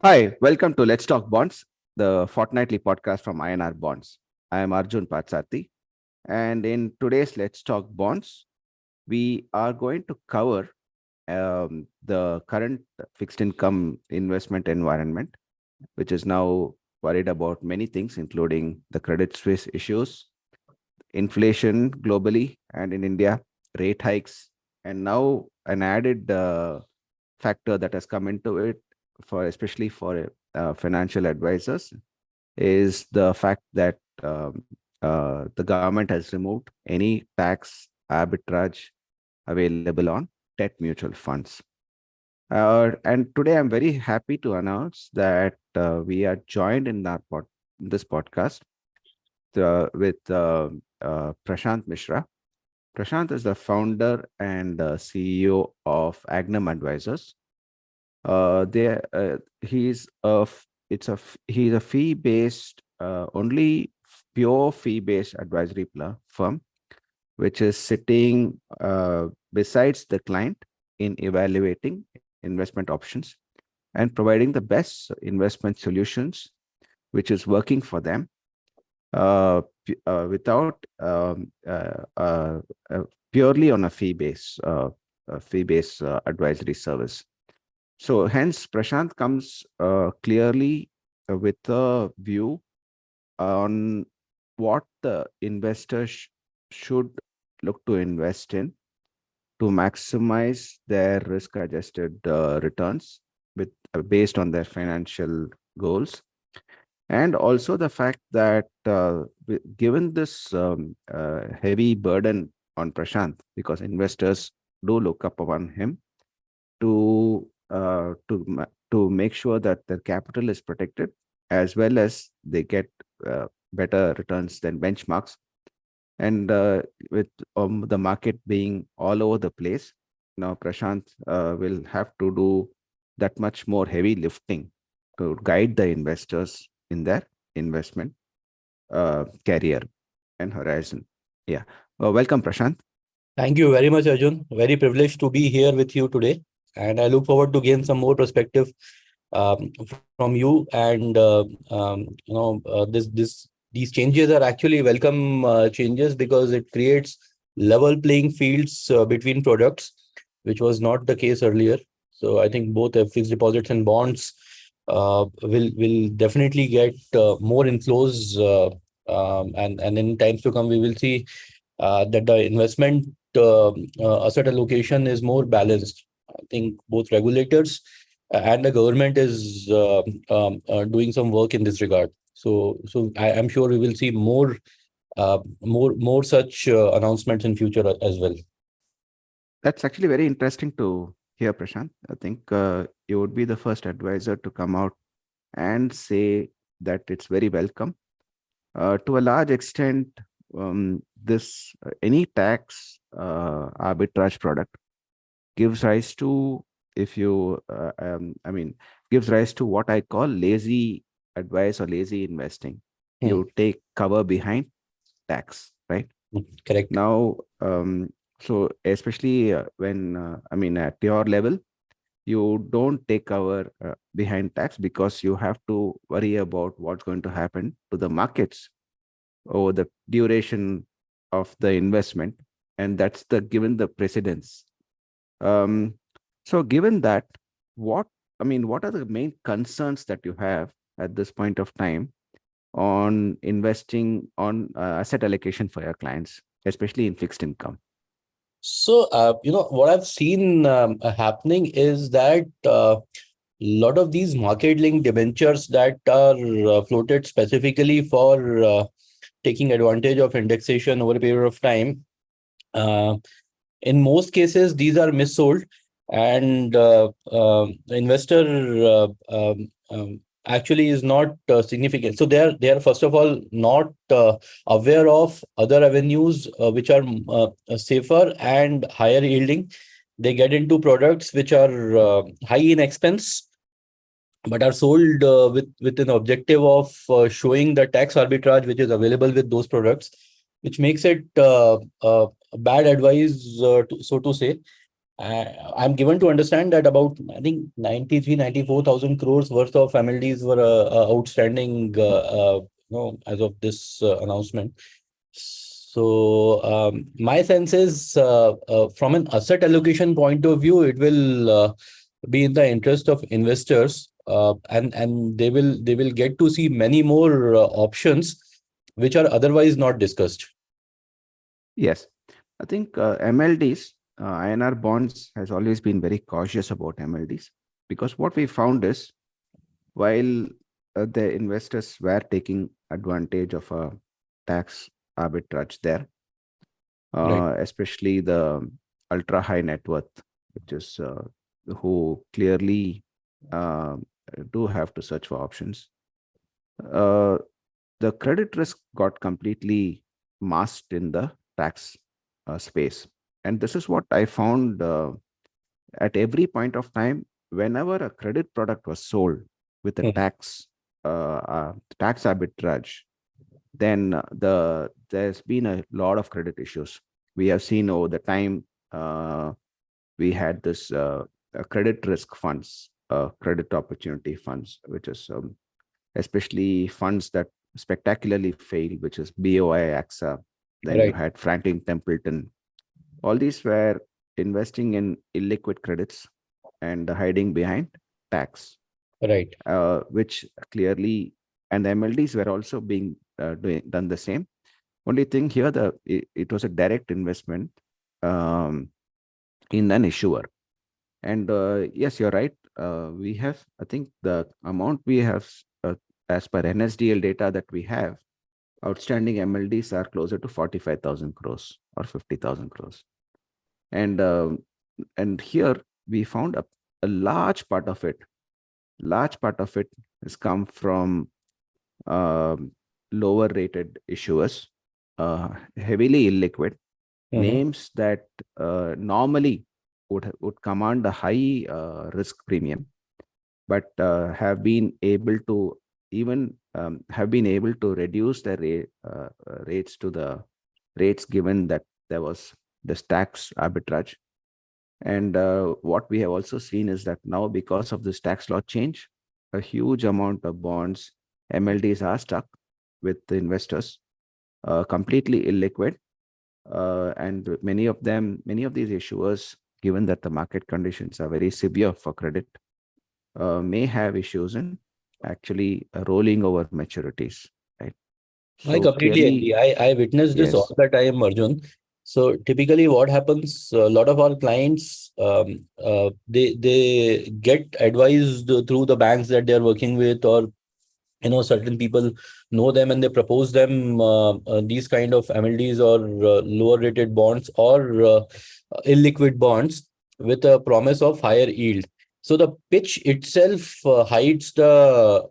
Hi, welcome to Let's Talk Bonds, the fortnightly podcast from INR Bonds. I am Arjun Patsarthi, and in today's Let's Talk Bonds, we are going to cover the current fixed income investment environment, which is now worried about many things, including the Credit Suisse issues, inflation globally and in India, rate hikes, and now an added factor that has come into it for especially for financial advisors is the fact that the government has removed any tax arbitrage available on debt mutual funds. And today I'm very happy to announce that we are joined in this podcast with Prashant Mishra. Prashant is the founder and CEO of Agnum Advisors. He's he's a fee-based, only pure fee-based advisory firm, which is sitting besides the client in evaluating investment options and providing the best investment solutions, which is working for them without purely on a fee-based advisory service. So hence, Prashant comes clearly with a view on what the investor should look to invest in to maximize their risk-adjusted returns with based on their financial goals, and also the fact that given this heavy burden on Prashant, because investors do look up upon him to make sure that their capital is protected as well as they get better returns than benchmarks. And with the market being all over the place, now Prashant will have to do that much more heavy lifting to guide the investors in their investment career and horizon. Yeah. Welcome, Prashant. Thank you very much, Arjun. Very privileged to be here with you today, and I look forward to gain some more perspective from you. And these changes are actually welcome changes because it creates level playing fields between products, which was not the case earlier. So I think both fixed deposits and bonds will definitely get more inflows, and in times to come we will see that the investment asset allocation is more balanced. I think both regulators and the government is doing some work in this regard. So I am sure we will see more such announcements in future as well. That's actually very interesting to hear, Prashant. I think you would be the first advisor to come out and say that it's very welcome. To a large extent, this any tax arbitrage product gives rise to, if you, I mean, gives rise to what I call lazy advice or lazy investing. Hmm. You take cover behind tax, right? Correct. Now, so especially when, I mean, at your level, you don't take cover behind tax because you have to worry about what's going to happen to the markets over the duration of the investment, and that's the given the precedence. Um, so given that, what what are the main concerns that you have at this point of time on investing on asset allocation for your clients, especially in fixed income? So, what I've seen happening is that lot of these market linked debentures that are floated specifically for taking advantage of indexation over a period of time. Uh, in most cases, these are missold, and the investor actually is not significant. So they are first of all not aware of other avenues which are safer and higher yielding. They get into products which are high in expense but are sold with an objective of showing the tax arbitrage which is available with those products, which makes it bad advice, so to say. I'm given to understand that about, I think, 94,000 crores worth of MLDs were outstanding, as of this announcement. So my sense is, from an asset allocation point of view, it will be in the interest of investors, and they will get to see many more options which are otherwise not discussed. Yes, I think MLDs, INR bonds has always been very cautious about MLDs because what we found is while the investors were taking advantage of a tax arbitrage there, Right, especially the ultra high net worth, which is who clearly uh, do have to search for options. Uh, the credit risk got completely masked in the tax space. And this is what I found at every point of time, whenever a credit product was sold with a hmm, tax arbitrage, then there's been a lot of credit issues. We have seen over the time we had this credit risk funds, credit opportunity funds, which is especially funds that spectacularly failed, which is BOI, AXA. Then you right, had Franklin Templeton. All these were investing in illiquid credits and hiding behind tax, right, which clearly, and the MLDs were also being done the same. Only thing here, it was a direct investment um, in an issuer. And yes, you're right. We have, I think, the amount we have, as per NSDL data that we have, outstanding MLDs are closer to 45,000 crores or 50,000 crores. And here we found a large part of it has come from um, lower rated issuers, heavily illiquid hmm, names that normally would command a high risk premium, but have been able to have been able to reduce the rates to the rates given that there was this tax arbitrage. And what we have also seen is that now, because of this tax law change, a huge amount of bonds, MLDs are stuck with the investors, completely illiquid. And many of these issuers, given that the market conditions are very severe for credit, may have issues in actually rolling over maturities, right? I So completely clearly, agree. I witness this all yes, the time, Arjun. So typically, what happens? A lot of our clients, they get advised through the banks that they are working with, or certain people know them, and they propose them these kind of MLDs, or lower rated bonds, or illiquid bonds with a promise of higher yield. So the pitch itself hides the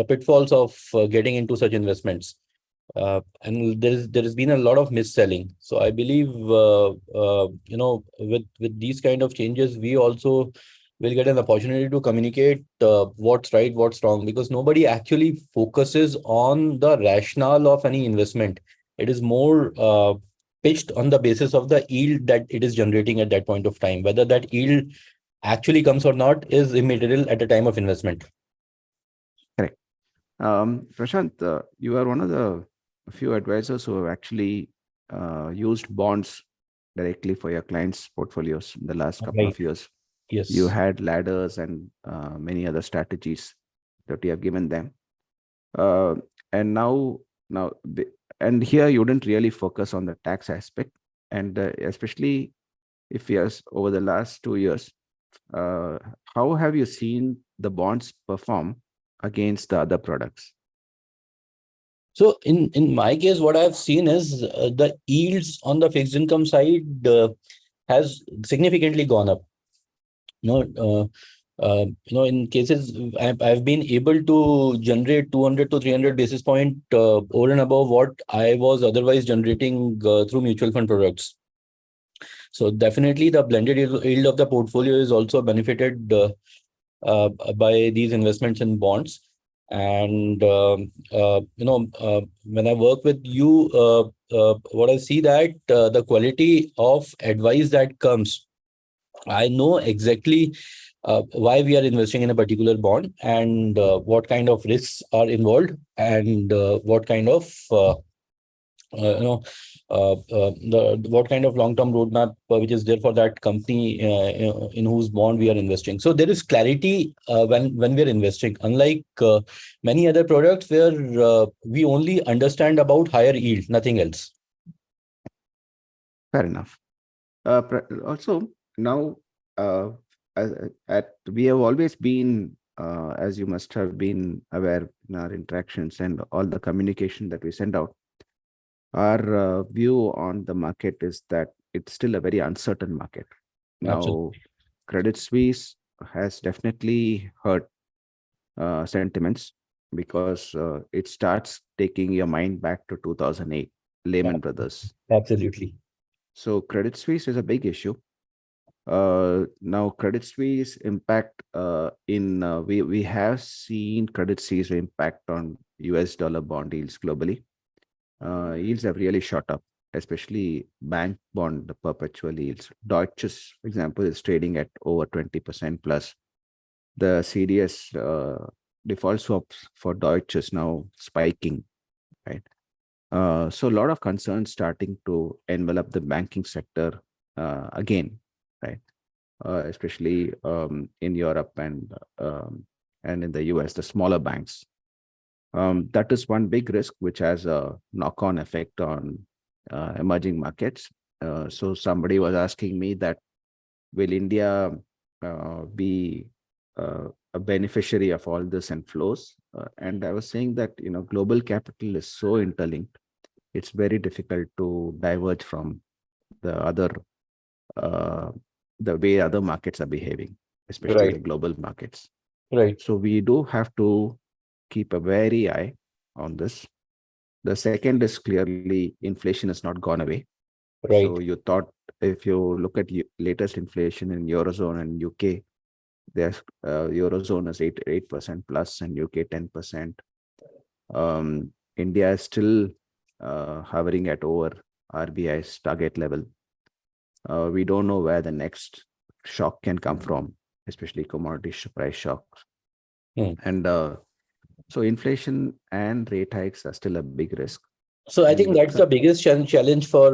pitfalls of getting into such investments, and there has been a lot of mis-selling. So I believe, with these kind of changes, we also will get an opportunity to communicate what's right, what's wrong, because nobody actually focuses on the rationale of any investment. It is more pitched on the basis of the yield that it is generating at that point of time. Whether that yield actually comes or not is immaterial at the time of investment. correct. Prashant, you are one of the few advisors who have actually used bonds directly for your clients' portfolios in the last couple Right. of years. You Yes. had ladders and many other strategies that you have given them. Uh, and now, and here you didn't really focus on the tax aspect, and especially if yes, over the last 2 years, uh, how have you seen the bonds perform against the other products? So in my case, what I've seen is the yields on the fixed income side has significantly gone up. You know, in cases I've been able to generate 200 to 300 basis point over and above what I was otherwise generating through mutual fund products. So definitely the blended yield of the portfolio is also benefited by these investments in bonds. And when I work with you, what I see that the quality of advice that comes, I know exactly why we are investing in a particular bond and what kind of risks are involved and what kind of you know the what kind of long term roadmap which is there for that company in whose bond we are investing. So there is clarity when we are investing, unlike many other products where we only understand about higher yield, nothing else. Fair enough. Also, now, uh, we have always been, as you must have been aware in our interactions and all the communication that we send out, our view on the market is that it's still a very uncertain market. Now, Absolutely. Credit Suisse has definitely hurt sentiments because it starts taking your mind back to 2008, Yeah, Lehman Brothers. absolutely. So Credit Suisse is a big issue. Now Credit Suisse impact we have seen Credit Suisse impact on US dollar bond yields globally. Yields have really shot up, especially bank bond the perpetual yields. Deutsches, for example, is trading at over 20% plus. The CDS default swaps for Deutsche is now spiking, right? So a lot of concerns starting to envelop the banking sector again, right? Especially in Europe and in the US, the smaller banks. That is one big risk which has a knock-on effect on emerging markets. So somebody was asking me that will India be a beneficiary of all this and flows? And I was saying that global capital is so interlinked; it's very difficult to diverge from the other uh, the way other markets are behaving, especially the Right, global markets. right, So we do have to keep a wary eye on this. The second is clearly inflation has not gone away. So right. you thought if you look at latest inflation in Eurozone and UK, there's Eurozone is 8% plus and UK 10%. India is still hovering at over RBI's target level. We don't know where the next shock can come from, especially commodity price shocks. Hmm. And so inflation and rate hikes are still a big risk. So I And think that's the biggest challenge for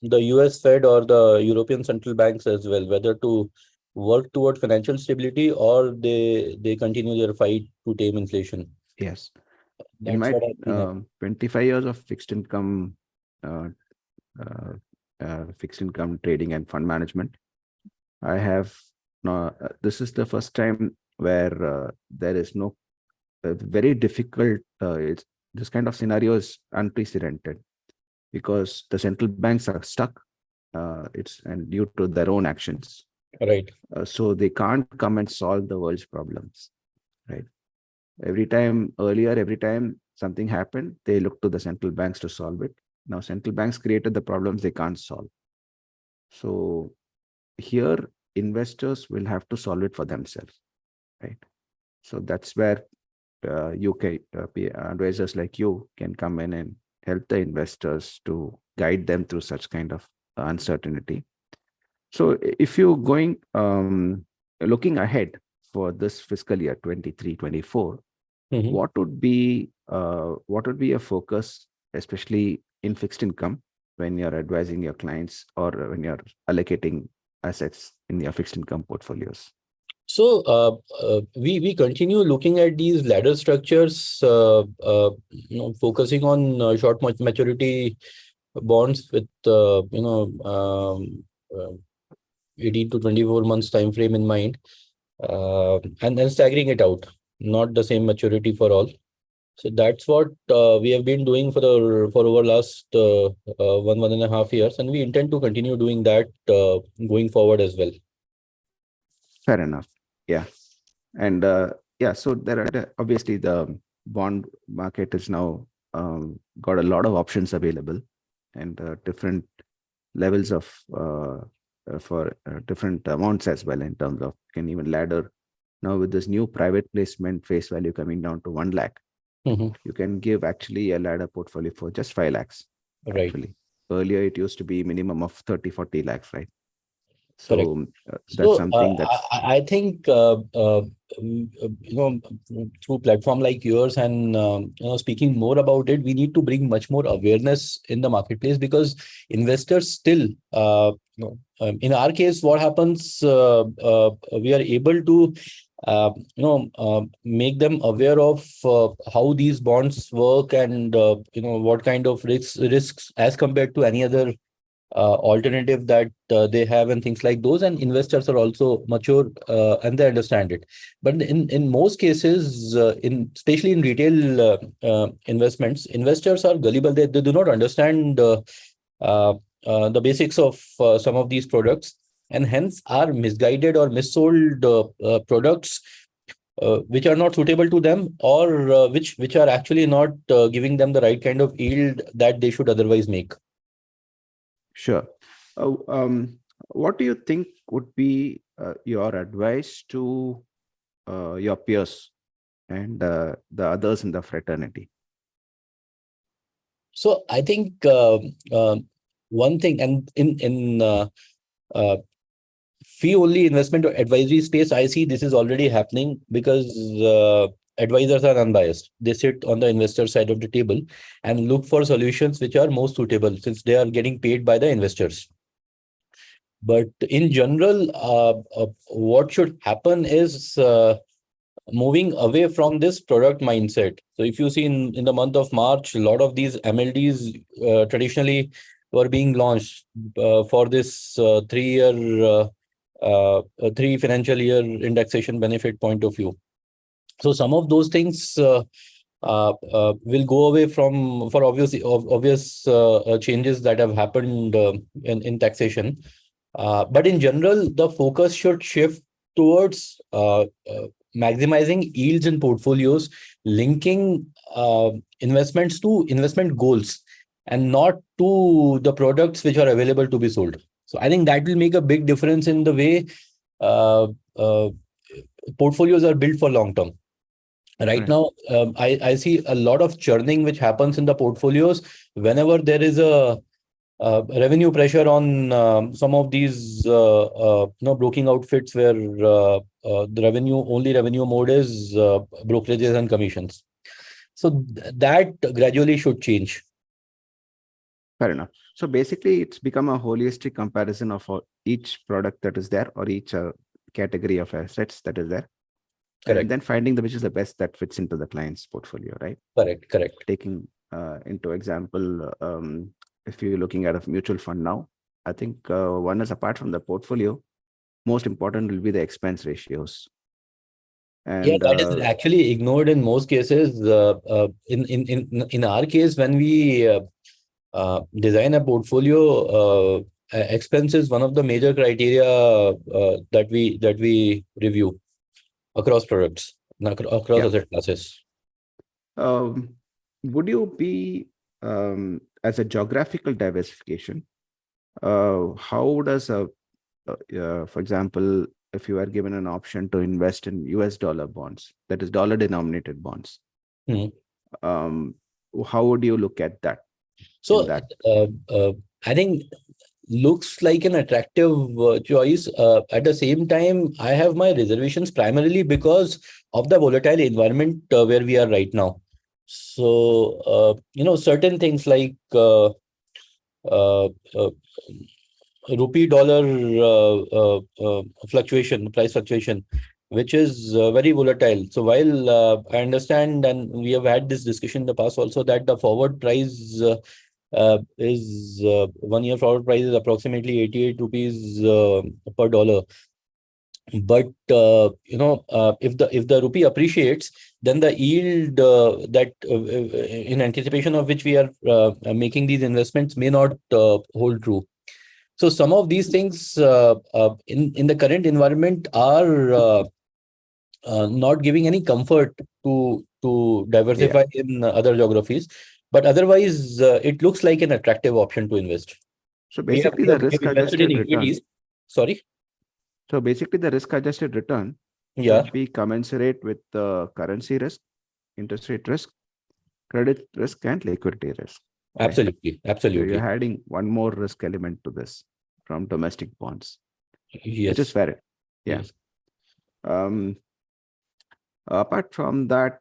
the US Fed or the European central banks as well, whether to work toward financial stability or they continue their fight to tame inflation. yes, in That's my what I've seen. 25 years of uh, uh, fixed income trading and fund management, I have this is the first time where there is no very difficult. This kind of scenario is unprecedented because the central banks are stuck. It's and due to their own actions, Right, so they can't come and solve the world's problems. Right. Every time something happened, they look to the central banks to solve it. Now, central banks created the problems they can't solve. So here, investors will have to solve it for themselves, right? So that's where UK advisors like you can come in and help the investors to guide them through such kind of uncertainty. So if you're going looking ahead for this fiscal year 23-24, hmm. what would be a focus, especially in fixed income, when you're advising your clients or when you're allocating assets in your fixed income portfolios? So we continue looking at these ladder structures, focusing on short maturity bonds with 18 to 24 months time frame in mind, and then staggering it out, not the same maturity for all. So that's what we have been doing for over last 1.5 years, and we intend to continue doing that going forward as well. Fair enough. Yeah. And yeah, so there are obviously the bond market is now got a lot of options available and different levels of for different amounts as well in terms of can even ladder. Now with this new private placement face value coming down to 1 lakh, Mhm. you can give actually a ladder portfolio for just 5 lakhs. Right. actually. Earlier, it used to be minimum of 30, 40 lakhs, right? Correct. So that's So something that's I think through platform like yours and speaking more about it, we need to bring much more awareness in the marketplace, because investors still in our case, what happens, we are able to make them aware of how these bonds work, and what kind of risks as compared to any other alternative that they have, and things like those. And investors are also mature, and they understand it. But in most cases, in especially in retail investments, investors are gullible. They do not understand uh, the basics of some of these products, and hence are misguided or missold products which are not suitable to them, or which are actually not giving them the right kind of yield that they should otherwise make. sure. Uh, um, what do you think would be your advice to your peers and the others in the fraternity? So I think one thing, and in uh, fee only investment or advisory space, I see this is already happening, because advisors are unbiased. They sit on the investor side of the table and look for solutions which are most suitable, since they are getting paid by the investors. But in general, what should happen is moving away from this product mindset. So if you see in the month of March, a lot of these MLDs traditionally were being launched for this 3-year, three financial year indexation benefit point of view. So some of those things will go away from, for obvious changes that have happened in taxation. But in general, the focus should shift towards maximizing yields in portfolios, linking investments to investment goals, and not to the products which are available to be sold. So I think that will make a big difference in the way uh, uh, portfolios are built for long term. Right Right. now, I see a lot of churning which happens in the portfolios whenever there is a revenue pressure on some of these broking outfits, where the only revenue mode is brokerages and commissions. So that gradually should change. Fair enough. So basically, it's become a holistic comparison of each product that is there, or each category of assets that is there, and Correct. then finding the which is the best that fits into the client's portfolio, right? Correct. Correct. Taking into example, if you're looking at a mutual fund now, I think one is, apart from the portfolio, most important will be the expense ratios. Yeah, And that is actually ignored in most cases. In our case, when we design a portfolio, expense is one of the major criteria that we review across products, across yeah, asset classes. um, would you be, as a geographical diversification, how does for example, if you are given an option to invest in US dollar bonds, that is dollar denominated bonds, Hmm. um, how would you look at that in So that? I think looks like an attractive choice. At the same time, I have my reservations primarily because of the volatile environment where we are right now. So certain things like uh, uh, rupee dollar price fluctuation, which is very volatile. So while I understand, and we have had this discussion in the past also, that the forward price is 1 year forward price is approximately 88 rupees per dollar. But if the rupee appreciates, then the yield that in anticipation of which we are making these investments may not hold true. So some of these things in the current environment are not giving any comfort to Yeah. diversify in other geographies. But otherwise, it looks like an attractive option to invest. So We have basically, we the have, we have risk invested in adjusted return. equities. Sorry. So basically, the risk adjusted return Yeah. should be commensurate with the currency risk, interest rate risk, credit risk, and liquidity risk. right? Absolutely. So you're Absolutely. adding one more risk element to this from domestic bonds, which is Yes. fair. Yeah. Yes. Um, Apart from that,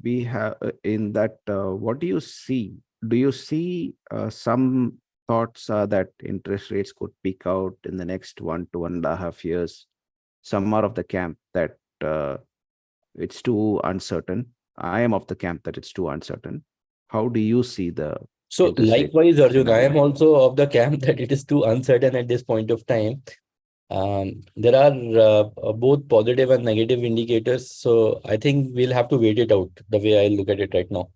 we have in that, what do you see? Do you see some thoughts that interest rates could peak out in the next 1 to 1.5 years? Some are of the camp that it's too uncertain. I am of the camp that it's too uncertain. How do you see the So interest rate likewise, Arjun, I am scenario? also of the camp that it is too uncertain at this point of time. There are both positive and negative indicators. So I think we'll have to wait it out the way I look at it right now.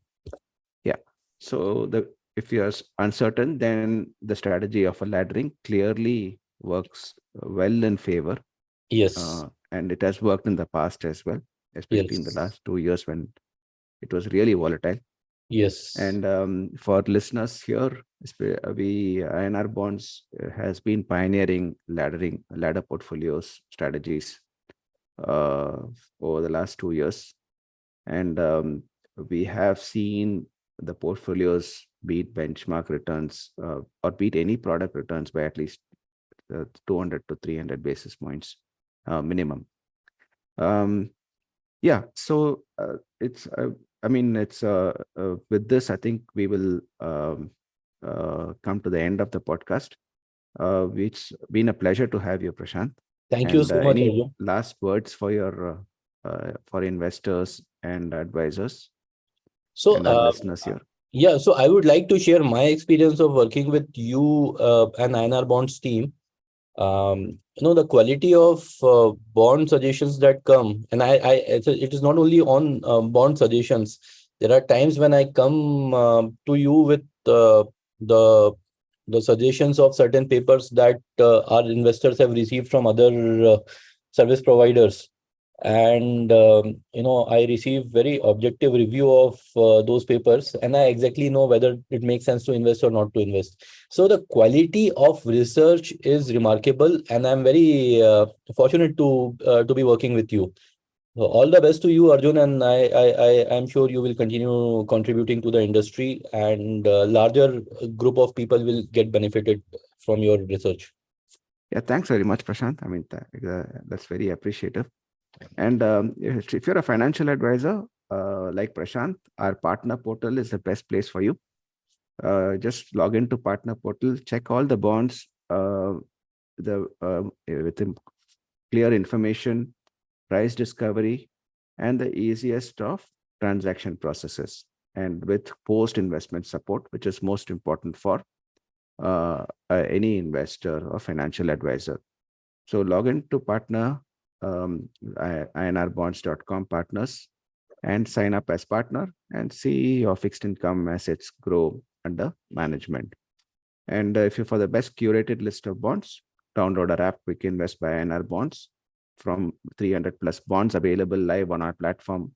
Yeah. So the if you're uncertain, then the strategy of a laddering clearly works well in favor, Yes. and it has worked in the past as well, especially in the Yes. last 2 years when it was really volatile. Yes. And for listeners here, we INR Bonds has been pioneering ladder portfolios strategies uh, over the last 2 years, and we have seen the portfolios beat benchmark returns or beat any product returns by at least 200 to 300 basis points minimum. Um, yeah, so it's I mean it's with this I think we will come to the end of the podcast. It's been a pleasure to have you, Prashant. Thank you And so much, any Arjun. last words for investors and advisors So, and our listeners here? yeah, so I would like to share my experience of working with you and INR Bonds team. The quality of bond suggestions that come, and it is not only on bond suggestions. There are times when I come to you with the the suggestions of certain papers that our investors have received from other service providers, and I receive very objective review of those papers, and I exactly know whether it makes sense to invest or not to invest. So the quality of research is remarkable, and I'm very fortunate to be working with you. So all the best to you, Arjun, and I'm sure you will continue contributing to the industry, and larger group of people will get benefited from your research. Yeah, thanks very much, Prashant. I mean, that's very appreciative. And if you're a financial advisor like Prashant, our partner portal is the best place for you. Just log into partner portal, check all the bonds with the clear information, price discovery, and the easiest of transaction processes, and with post investment support, which is most important for any investor or financial advisor. So log into partner inrbonds.com partners and sign up as partner and see your fixed income assets grow under management. And if you're for the best curated list of bonds, download our app Quick Invest by INR Bonds. From 300 plus bonds available live on our platform,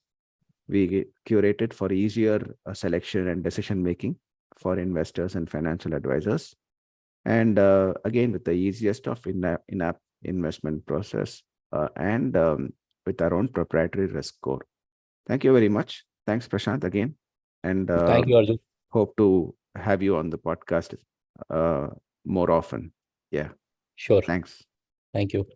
we curate it for easier selection and decision making for investors and financial advisors. And again, with the easiest of in-app investment process and with our own proprietary risk score. Thank you very much. Thanks, Prashant, again. And Thank you, Arjun. hope to have you on the podcast uh, more often. Yeah, Sure. thanks. Thank you.